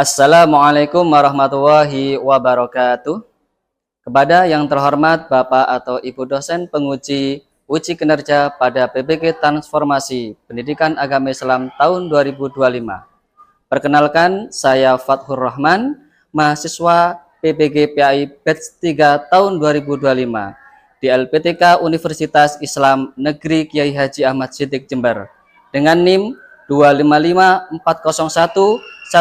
Assalamualaikum warahmatullahi wabarakatuh. Kepada yang terhormat Bapak atau Ibu dosen penguji uji kinerja pada PBG Transformasi Pendidikan Agama Islam tahun 2025. Perkenalkan, saya Fathur Rahman, mahasiswa PBG PAI Batch 3 tahun 2025 di LPTK Universitas Islam Negeri Kiai Haji Ahmad Siddiq Jember dengan NIM 25540110846.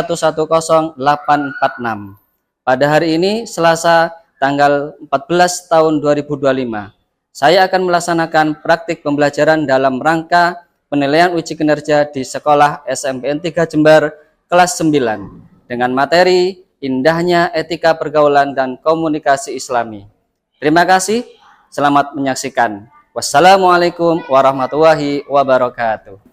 Pada hari ini Selasa tanggal 14 tahun 2025, saya akan melaksanakan praktik pembelajaran dalam rangka penilaian uji kinerja di Sekolah SMPN 3 Jember kelas 9 dengan materi Indahnya Etika Pergaulan dan Komunikasi Islami. Terima kasih, selamat menyaksikan. Wassalamualaikum warahmatullahi wabarakatuh.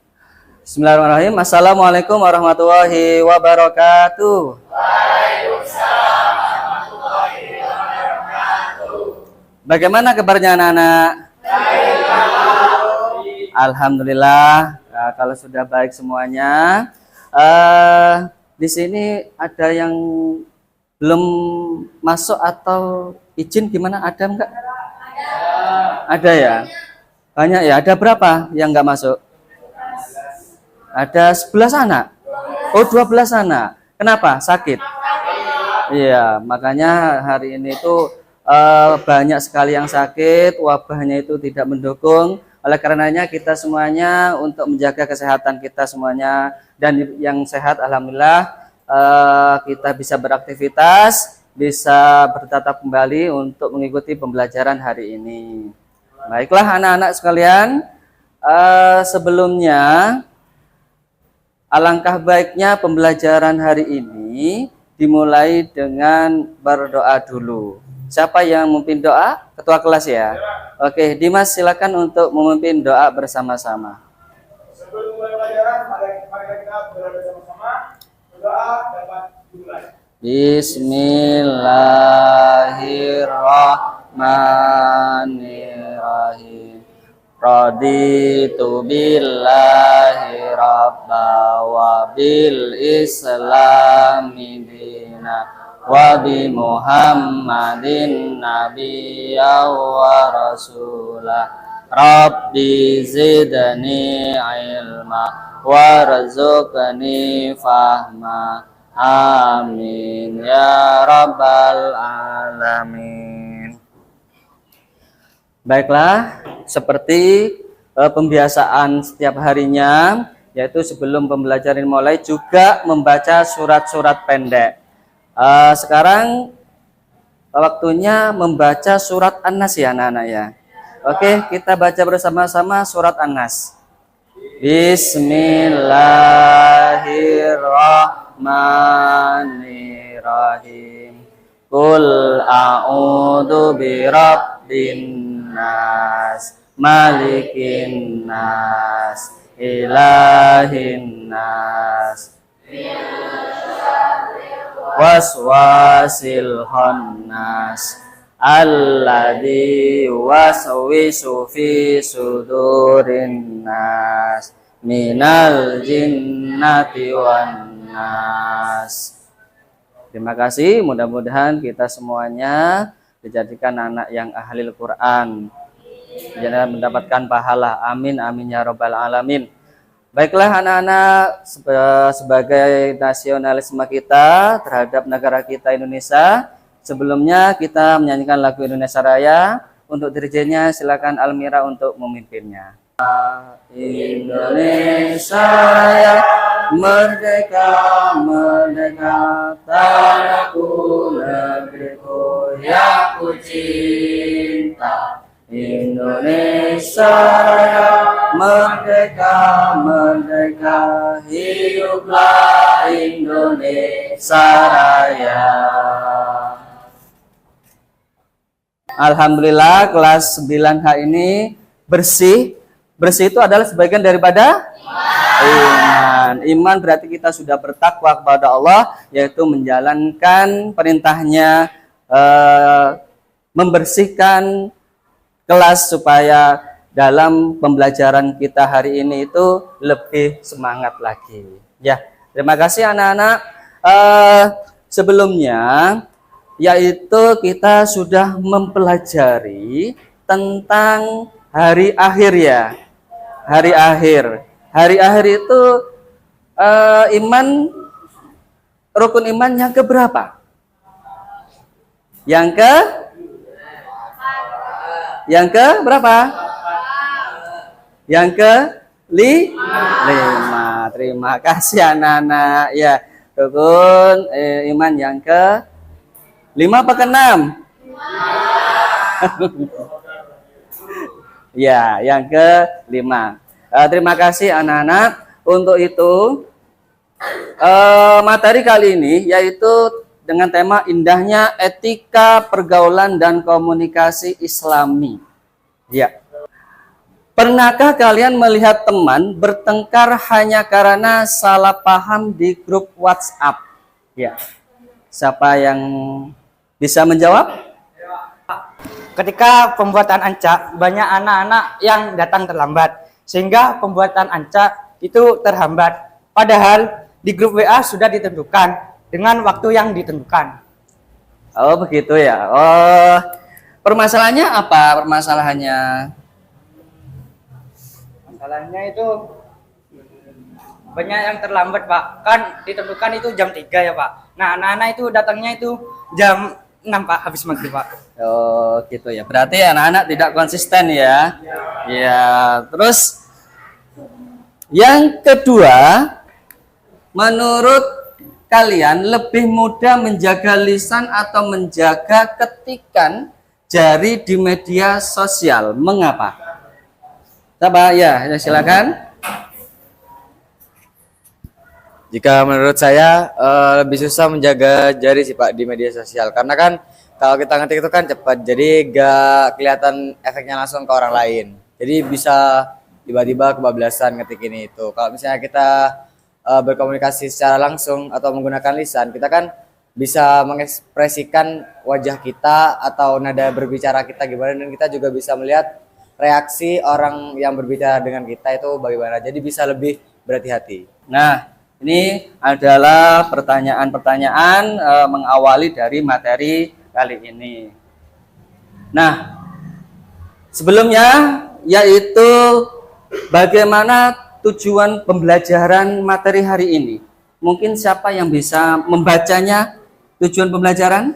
Bismillahirrahmanirrahim. Assalamualaikum warahmatullahi wabarakatuh. Waalaikumsalam warahmatullahi wabarakatuh. Bagaimana kabarnya anak-anak? Baik, Alhamdulillah. Nah, kalau sudah baik semuanya, di sini ada yang belum masuk atau izin gimana? Ada enggak? Ada ya? Banyak ya? Ada berapa yang enggak masuk? Ada 11 anak. Oh, 12 anak. Kenapa? Sakit? Iya, makanya hari ini itu banyak sekali yang sakit, wabahnya itu tidak mendukung. Oleh karenanya kita semuanya untuk menjaga kesehatan kita semuanya, dan yang sehat alhamdulillah kita bisa beraktivitas, bisa bertatap kembali untuk mengikuti pembelajaran hari ini. Baiklah anak-anak sekalian, sebelumnya alangkah baiknya pembelajaran hari ini dimulai dengan berdoa dulu. Siapa yang memimpin doa? Ketua kelas ya? Oke, Dimas silakan untuk memimpin doa bersama-sama. sebelum mulai pelajaran, mari kita berdoa bersama-sama. Berdoa dapat dimulai. Bismillahirrahmanirrahim. Raditu billahi rabba wa bil islami dina wa bi muhammadin nabiyya wa rasulah. Rabbi zidni ilma warzuqni fahma. Amin ya rabbal alamin. Baiklah, seperti pembiasaan setiap harinya, yaitu sebelum pembelajaran mulai juga membaca surat-surat pendek. Sekarang waktunya membaca surat An-Nas ya anak-anak ya. Oke, kita baca bersama-sama surat An-Nas. Bismillahirrahmanirrahim. Qul a'udzu birabbin nas, malikin nas, ilahin nas, waswasil khannas, alladzi waswisu fi sudurin nas, minal jinnati wan nas. Terima kasih, mudah-mudahan kita semuanya dijadikan anak yang ahli Al-Quran, dan mendapatkan pahala. Amin, amin ya rabbal alamin. Baiklah anak-anak, sebagai nasionalisme kita terhadap negara kita Indonesia, sebelumnya kita menyanyikan lagu Indonesia Raya. Untuk dirijennya silakan Almira untuk memimpinnya. Indonesia Raya, merdeka, merdeka, tanahku, negeriku yang ku cinta. Indonesia Raya, merdeka, merdeka, hiduplah Indonesia Raya. Alhamdulillah kelas 9H ini bersih. Bersih itu adalah sebagian daripada iman. Iman berarti kita sudah bertakwa kepada Allah, yaitu menjalankan perintahnya, membersihkan kelas supaya dalam pembelajaran kita hari ini itu lebih semangat lagi. Ya, terima kasih anak-anak. sebelumnya yaitu kita sudah mempelajari tentang hari akhir ya. Hari akhir. Hari akhir itu rukun iman yang keberapa? Yang ke berapa? Yang ke lima. Terima kasih anak-anak. Ya, rukun iman yang ke 5 apa ke 6? Ya, yang ke 5. Terima kasih anak-anak. Untuk itu materi kali ini yaitu dengan tema indahnya etika pergaulan dan komunikasi Islami. Ya. Pernahkah kalian melihat teman bertengkar hanya karena salah paham di grup WhatsApp? Ya. Siapa yang bisa menjawab? Ketika pembuatan anca, banyak anak-anak yang datang terlambat, sehingga pembuatan anca itu terhambat. Padahal di grup WA sudah ditentukan dengan waktu yang ditentukan. Oh begitu ya. Oh, permasalahannya apa? Permasalahannya? Masalahnya itu banyak yang terlambat, Pak. Kan ditentukan itu jam 3 ya, Pak. Nah, anak-anak itu datangnya itu jam 6, Pak, habis maghrib, Pak. Oh gitu ya. Berarti anak-anak tidak konsisten ya. Ya. Terus yang kedua, menurut kalian lebih mudah menjaga lisan atau menjaga ketikan jari di media sosial? Mengapa? Coba ya, silakan. Jika menurut saya lebih susah menjaga jari sih Pak di media sosial, karena kan kalau kita ngetik itu kan cepat, jadi gak kelihatan efeknya langsung ke orang lain. Jadi bisa tiba-tiba kebablasan ngetik ini itu. Kalau misalnya kita berkomunikasi secara langsung atau menggunakan lisan, kita kan bisa mengekspresikan wajah kita atau nada berbicara kita gimana, dan kita juga bisa melihat reaksi orang yang berbicara dengan kita itu bagaimana. Jadi bisa lebih berhati-hati. Nah, ini adalah pertanyaan-pertanyaan mengawali dari materi kali ini. Nah, sebelumnya yaitu bagaimana tujuan pembelajaran materi hari ini. Mungkin siapa yang bisa membacanya tujuan pembelajaran?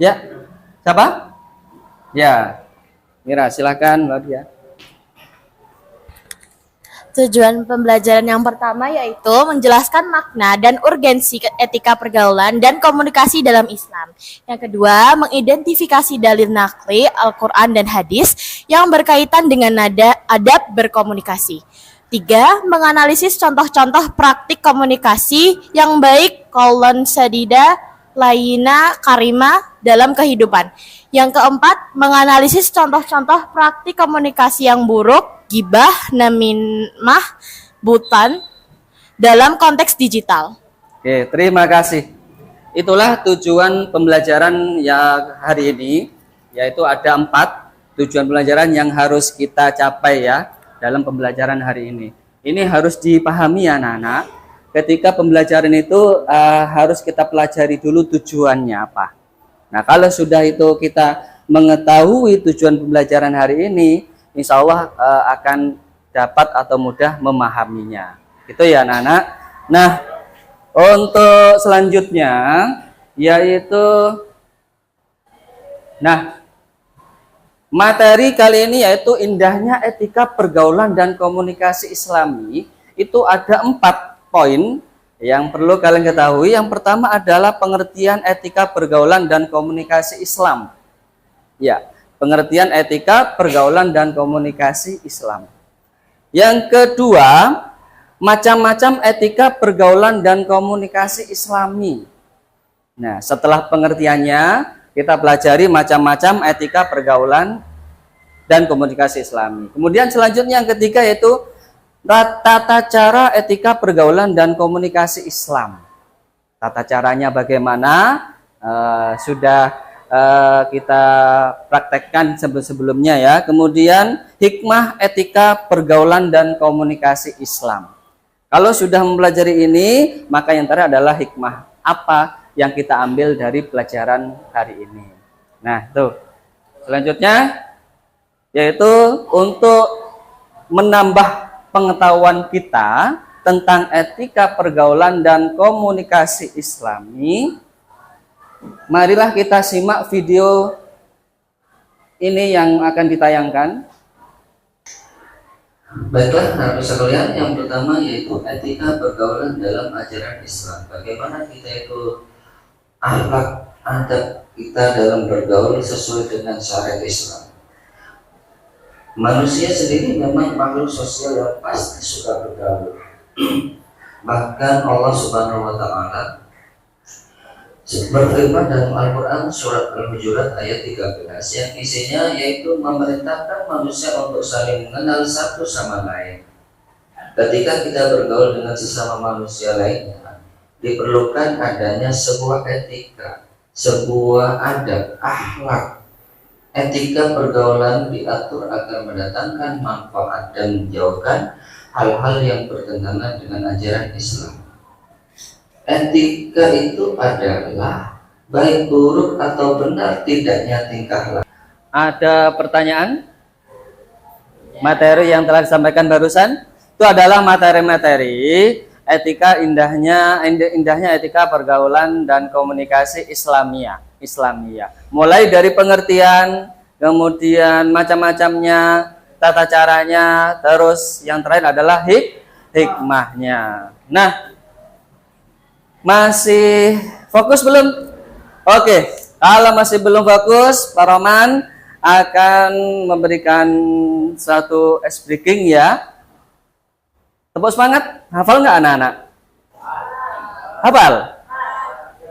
Ya, siapa? Ya, Mira, silakan Mbak Dia. Tujuan pembelajaran yang pertama yaitu menjelaskan makna dan urgensi etika pergaulan dan komunikasi dalam Islam. Yang kedua, mengidentifikasi dalil nakli, Al-Quran dan hadis yang berkaitan dengan adab berkomunikasi. 3. Menganalisis contoh-contoh praktik komunikasi yang baik, qaulun sadida, layina, karima dalam kehidupan. Yang keempat, menganalisis contoh-contoh praktik komunikasi yang buruk, gibah, namimah, buhtan dalam konteks digital. Oke, terima kasih. Itulah tujuan pembelajaran yang hari ini, yaitu ada 4 tujuan pembelajaran yang harus kita capai ya dalam pembelajaran hari ini. Ini harus dipahami anak-anak. Ketika pembelajaran itu harus kita pelajari dulu tujuannya apa. Nah, kalau sudah itu kita mengetahui tujuan pembelajaran hari ini, insya Allah akan dapat atau mudah memahaminya. Itu ya anak-anak. Nah, untuk selanjutnya yaitu materi kali ini yaitu indahnya etika pergaulan dan komunikasi Islami. Itu ada 4 poin yang perlu kalian ketahui. Yang pertama adalah pengertian etika pergaulan dan komunikasi Islam. Ya, pengertian etika pergaulan dan komunikasi Islam. Yang kedua, macam-macam etika pergaulan dan komunikasi Islami. Nah, setelah pengertiannya, kita pelajari macam-macam etika pergaulan dan komunikasi Islami. Kemudian selanjutnya yang ketiga yaitu tata cara etika pergaulan dan komunikasi Islam. Tata caranya bagaimana? Sudah kita praktekkan sebelumnya ya. Kemudian hikmah etika pergaulan dan komunikasi Islam. Kalau sudah mempelajari ini, maka yang terakhir adalah hikmah. Apa yang kita ambil dari pelajaran hari ini? Nah, tuh. Selanjutnya yaitu untuk menambah pengetahuan kita tentang etika pergaulan dan komunikasi Islami. Marilah kita simak video ini yang akan ditayangkan. Baiklah, anak sekalian, yang pertama yaitu etika pergaulan dalam ajaran Islam. Bagaimana kita itu akhlak adab kita dalam bergaul sesuai dengan syariat Islam. Manusia sendiri memang makhluk sosial yang pasti suka bergaul. Bahkan Allah Subhanahu wa Ta'ala berfirman dalam Al-Quran surat Al-Hujurat ayat 13 yang isinya yaitu memerintahkan manusia untuk saling mengenal satu sama lain. Ketika kita bergaul dengan sesama manusia lainnya, diperlukan adanya sebuah etika, sebuah adab, akhlak. Etika pergaulan diatur agar mendatangkan manfaat dan menjauhkan hal-hal yang bertentangan dengan ajaran Islam. Etika itu adalah baik buruk atau benar tidaknya tingkah laku. Ada pertanyaan? Materi yang telah disampaikan barusan itu adalah materi-materi etika indahnya etika pergaulan dan komunikasi Islamiyah. Mulai dari pengertian, kemudian macam-macamnya, tata caranya, terus yang terakhir adalah hikmahnya. Nah, masih fokus belum? Oke, kalau masih belum fokus, Pak Roman akan memberikan satu ice breaking ya. Tepuk semangat, hafal nggak anak-anak? Hafal?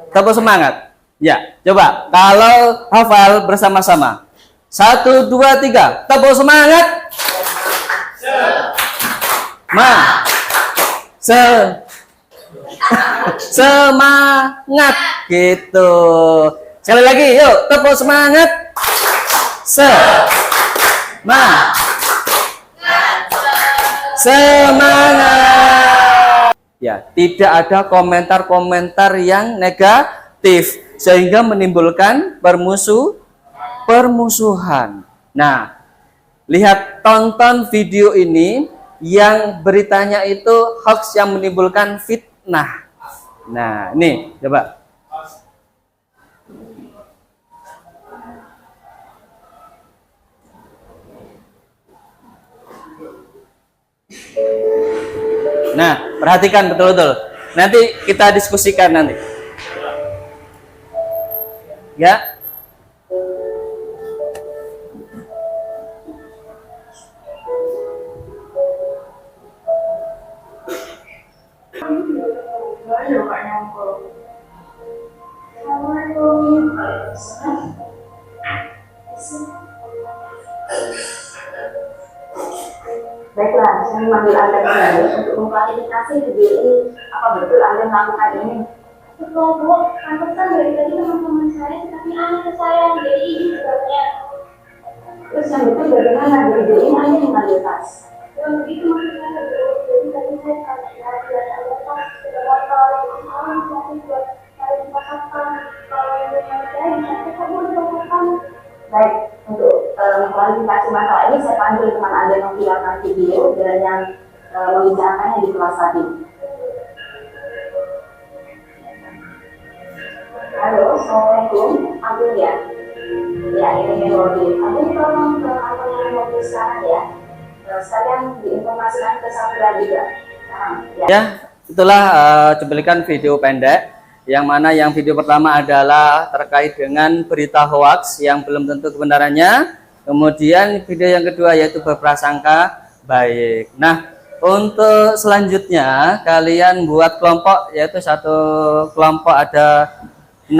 Tepuk semangat. Ya, coba kalau hafal bersama-sama. 1, 2, 3, tepuk semangat. Semangat gitu. Sekali lagi, yuk tepuk semangat. Semangat. Ya, tidak ada komentar-komentar yang negatif sehingga menimbulkan permusuhan. Nah, tonton video ini yang beritanya itu hoax yang menimbulkan fitnah. Nah, ini coba. Nah, perhatikan betul-betul. Nanti kita diskusikan nanti. Ya. Baiklah, saya memanggil Anda kembali untuk mengklarifikasi video ini. Apa betul Anda melakukan ini? Betul, Bu. Pantesan dari tadi teman-teman saya, tapi anak saya yang jadi ini sebabnya. Terus yang betul bagaimana di video ini Anda mengambil tas? Yang begitu maksud saya, Bu. Jadi tadi saya lihat ada tas, ada motor, tapi buat saya dipasangkan. Kalau yang saya bisa kamu dipasangkan. Baik, untuk mengklarifikasi masalah ini saya panggil teman Anda yang memviralkan video dan yang membicarakannya di kelas tadi. Halo, Assalamualaikum, Abdul ya? Ya, ini Melody. Abdul tolong ke kantornya Melody sekarang ya. Sekalian diinformasikan ke Safira juga. Ya, itulah cuplikan video pendek. Yang mana yang video pertama adalah terkait dengan berita hoax yang belum tentu kebenarannya. Kemudian video yang kedua yaitu berprasangka baik. Nah, untuk selanjutnya kalian buat kelompok, yaitu satu kelompok ada 6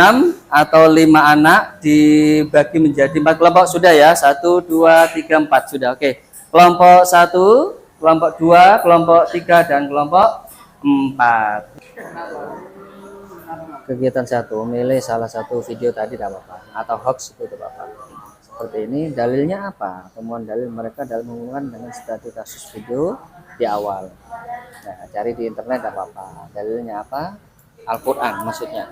atau 5 anak dibagi menjadi 4 kelompok sudah ya. 1, 2, 3, 4 sudah. Oke. Kelompok 1, kelompok 2, kelompok 3 dan kelompok 4. Kegiatan 1, milih salah satu video tadi tidak apa-apa, atau hoax itu tidak apa-apa. Seperti ini, dalilnya apa? Temuan dalil mereka dalam hubungan dengan studi kasus video di awal. Nah, cari di internet nggak apa-apa. Dalilnya apa? Al-Quran maksudnya.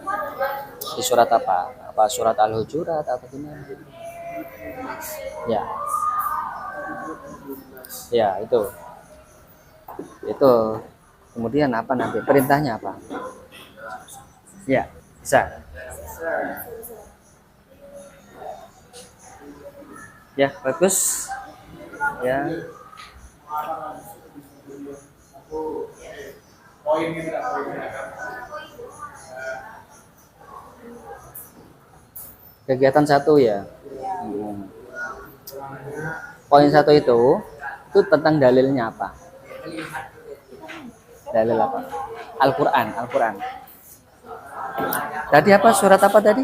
Di surat apa? Apa surat Al-Hujurat atau gimana? Ya. Ya, itu. Itu. Kemudian apa nanti? Perintahnya apa? Ya, bisa. Ya, bagus. Ya. Poin ini tidak poin ini. Kegiatan 1 ya. Poin 1 itu tentang dalilnya apa? Dalil apa? Al-Quran, Al-Quran. Tadi apa? Surat apa tadi?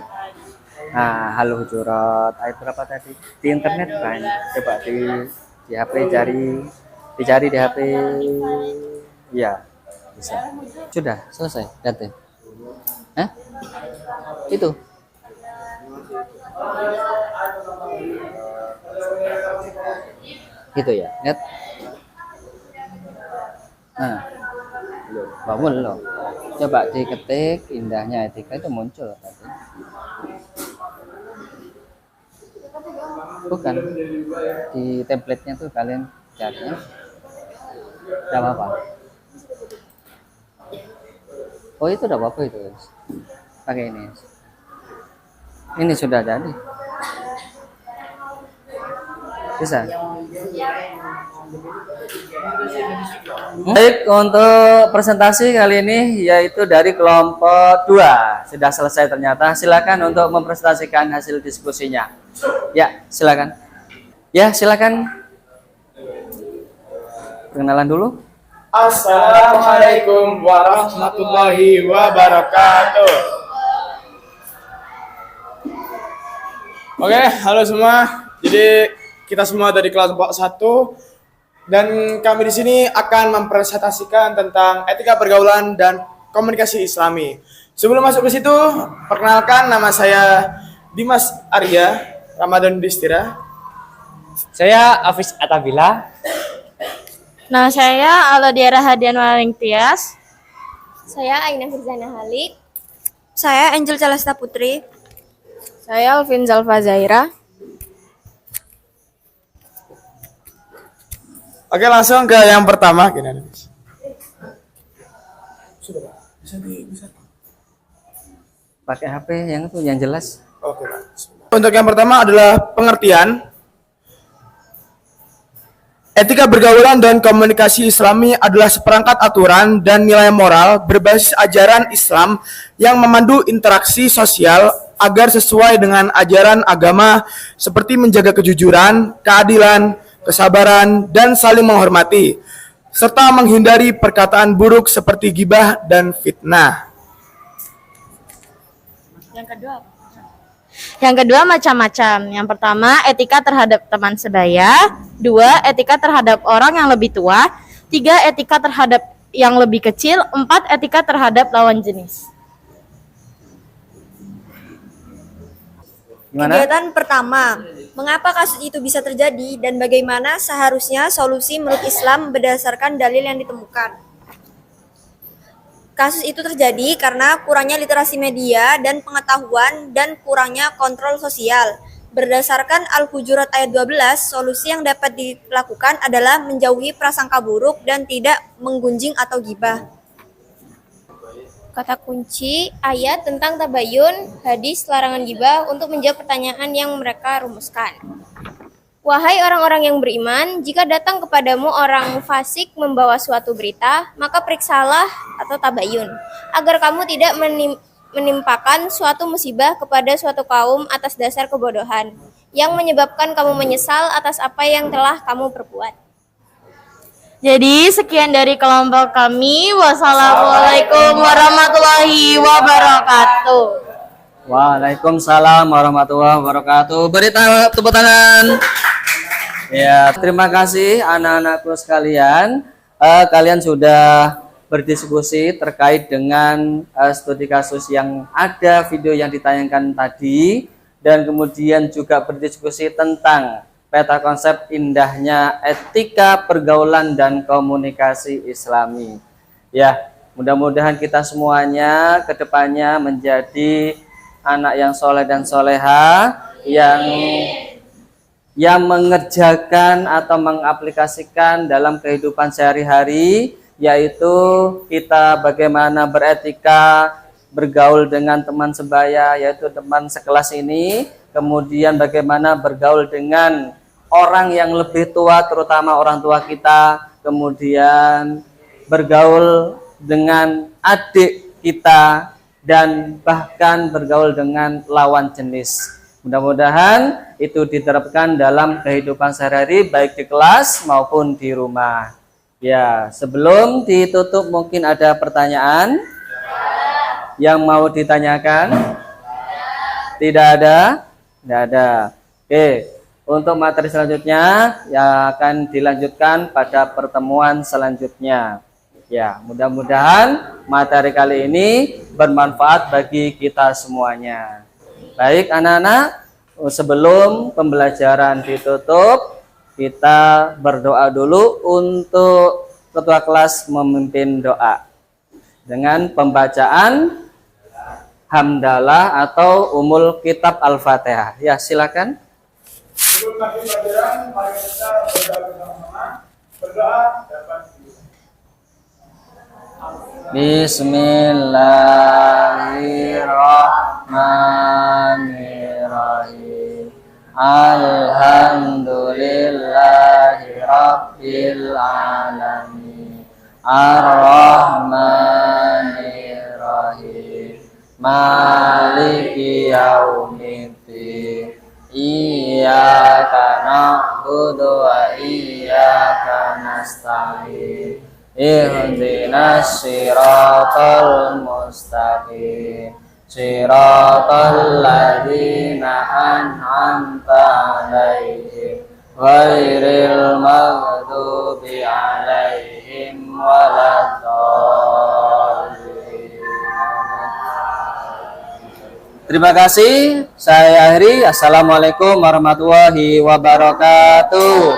Nah, Al-Hujurat. Ayat berapa tadi? Di internet banyak. Coba di HP dicari di HP. Ya, bisa. Sudah selesai. Lihat. Itu. Gitu ya, lihat. Nah, bangun loh. Coba diketik indahnya etika itu muncul tadi. Bukan di template-nya tuh kalian carinya. Tidak apa-apa. Oh itu udah apa-apa itu guys. Pakai ini. Ini sudah jadi. Bisa. Baik, untuk presentasi kali ini yaitu dari kelompok 2 sudah selesai ternyata. Silakan untuk mempresentasikan hasil diskusinya. Ya, silakan. Ya, silakan. Perkenalan dulu. Assalamualaikum warahmatullahi wabarakatuh. Oke, halo semua. Jadi kita semua dari kelompok 1 dan kami di sini akan mempresentasikan tentang etika pergaulan dan komunikasi Islami. Sebelum masuk ke situ, perkenalkan nama saya Dimas Arya Ramadan Distira. Saya Hafiz Atabila. Nah, saya Alodiara Hadian Waling Tias. Saya Aina Firzana Halik. Saya Angel Calesta Putri. Saya Alvin Zalfa Zaira. Oke, langsung ke yang pertama. Pakai HP yang itu yang jelas. Oke, Pak. Untuk yang pertama adalah pengertian. Etika pergaulan dan komunikasi Islami adalah seperangkat aturan dan nilai moral berbasis ajaran Islam yang memandu interaksi sosial agar sesuai dengan ajaran agama seperti menjaga kejujuran, keadilan, kesabaran, dan saling menghormati, serta menghindari perkataan buruk seperti ghibah dan fitnah. Yang kedua macam-macam. Yang pertama, etika terhadap teman sebaya. 2, etika terhadap orang yang lebih tua. 3, etika terhadap yang lebih kecil. 4, etika terhadap lawan jenis. Gimana? Kegiatan pertama, mengapa kasus itu bisa terjadi dan bagaimana seharusnya solusi menurut Islam berdasarkan dalil yang ditemukan. Kasus itu terjadi karena kurangnya literasi media dan pengetahuan dan kurangnya kontrol sosial. Berdasarkan Al-Hujurat ayat 12, solusi yang dapat dilakukan adalah menjauhi prasangka buruk dan tidak menggunjing atau gibah. Kata kunci ayat tentang tabayun, hadis larangan gibah untuk menjawab pertanyaan yang mereka rumuskan. Wahai orang-orang yang beriman, jika datang kepadamu orang fasik membawa suatu berita, maka periksalah atau tabayun, agar kamu tidak menimpakan suatu musibah kepada suatu kaum atas dasar kebodohan, yang menyebabkan kamu menyesal atas apa yang telah kamu perbuat. Jadi sekian dari kelompok kami. Wassalamualaikum warahmatullahi wabarakatuh. Waalaikumsalam warahmatullahi wabarakatuh. Beri tepuk tangan. Ya, terima kasih anak-anakku sekalian. Kalian sudah berdiskusi terkait dengan studi kasus yang ada video yang ditayangkan tadi, dan kemudian juga berdiskusi tentang peta konsep indahnya etika pergaulan dan komunikasi Islami. Ya, mudah-mudahan kita semuanya ke depannya menjadi anak yang soleh dan soleha, yang mengerjakan atau mengaplikasikan dalam kehidupan sehari-hari, yaitu kita bagaimana beretika, bergaul dengan teman sebaya, yaitu teman sekelas ini, kemudian bagaimana bergaul dengan orang yang lebih tua, terutama orang tua kita, kemudian bergaul dengan adik kita, dan bahkan bergaul dengan lawan jenis. Mudah-mudahan itu diterapkan dalam kehidupan sehari-hari baik di kelas maupun di rumah. Ya, sebelum ditutup mungkin ada pertanyaan yang mau ditanyakan? Tidak ada? Tidak ada. Oke, untuk materi selanjutnya yang akan dilanjutkan pada pertemuan selanjutnya. Ya, mudah-mudahan materi kali ini bermanfaat bagi kita semuanya. Baik anak-anak, sebelum pembelajaran ditutup, kita berdoa dulu untuk ketua kelas memimpin doa dengan pembacaan hamdalah atau umul kitab Al-Fatihah. Ya, silakan. Sebelum masuk pelajaran, mari kita berdoa bersama-sama. Berdoa dapat Bismillahirrahmanirrahim. Alhamdulillahi rabbil alamin. Ar-Rahmanirrahim. Maliki yaumiddin. Iyyaka na'budu wa iyyaka nasta'in. Ihdinas siratal mustaqim. Siratal ladzina an'amta 'alaihim ghairil maghdubi 'alaihim waladdallin. Terima kasih. Saya akhiri. Assalamualaikum warahmatullahi wabarakatuh.